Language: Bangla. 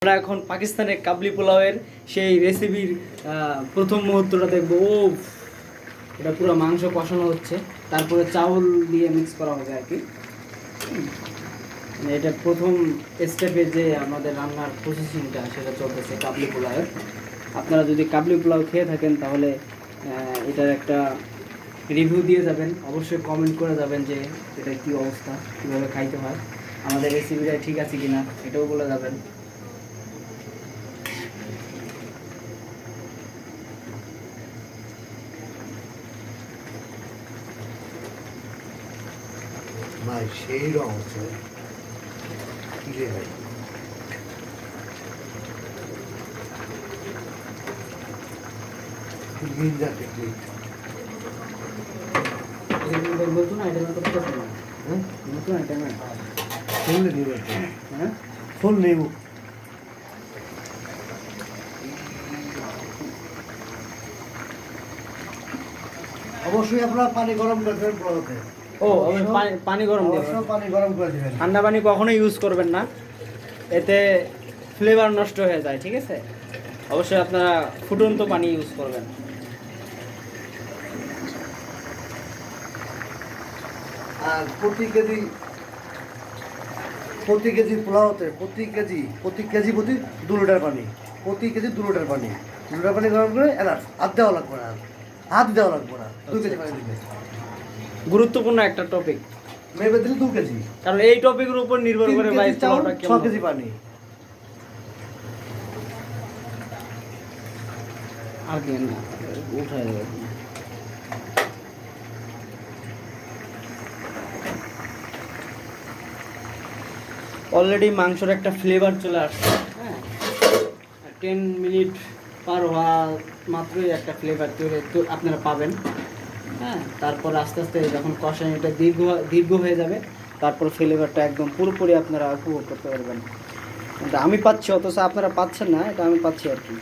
আমরা এখন পাকিস্তানের কাবলি পোলাওয়ের সেই রেসিপির প্রথম মুহূর্তটা দেখবো। ও এটা পুরো মাংস কষানো হচ্ছে, তারপরে চাউল দিয়ে মিক্স করা হবে আর কি। মানে এটা প্রথম স্টেপে যে আমাদের রান্নার প্রসেসিংটা সেটা চলতেছে কাবলি পোলাওয়ের। আপনারা যদি কাবলি পোলাও খেয়ে থাকেন তাহলে এটার একটা রিভিউ দিয়ে যাবেন, অবশ্যই কমেন্ট করে যাবেন যে এটা কী অবস্থা, কীভাবে খাইতে হয়, আমাদের রেসিপিটা ঠিক আছে কিনা এটাও বলে যাবেন। ভাই সেই রং হচ্ছে কি রে ভাই, নিন্দা টেকনিক। বলতো না এটা তো ঠিক না, হ্যাঁ নতুন আইটেম না, ফুল নেব, হ্যাঁ ফুল নেব। অবশ্যই আপনারা পানি গরম করে দেবেন পোলাওতে। ও পানি গরম দিয়ে অবশ্যই পানি গরম করে দেবেন। ঠান্ডা পানি কখনোই ইউজ করবেন না, এতে ফ্লেভার নষ্ট হয়ে যায়, ঠিক আছে? অবশ্যই আপনারা ফুটন্ত পানি ইউজ করবেন। আর প্রতি কেজি পোলাওতে প্রতি কেজি প্রতি 2 লিটার পানি, প্রতি কেজি 2 লিটার পানি, 2 লিটার পানি গরম করে এলাচ হাত দেওয়া লাগবে না, হাত দেওয়া লাগবে না। 2 কেজি পানি দিবে, গুরুত্বপূর্ণ একটা টপিক, মেপে দিলে 2 কেজি, কারণ এই টপিকের উপর নির্ভর করে ভাই পোলাওটা 6 কেমন কেজি পানি। আর কি না উঠায় দেবে। অলরেডি মাংসর একটা ফ্লেভার চলে আসছে, হ্যাঁ 10 মিনিট পার হওয়া মাত্রই একটা ফ্লেভার তৈরি আপনারা পাবেন। হ্যাঁ, তারপর আস্তে আস্তে যখন কষানিটা দীর্ঘ হয়ে যাবে, তারপর ফ্লেভারটা একদম পুরোপুরি আপনারা উপভোগ করতে পারবেন। কিন্তু আমি পাচ্ছি, অথচ আপনারা পাচ্ছেন না, এটা আমি পাচ্ছি আর কি।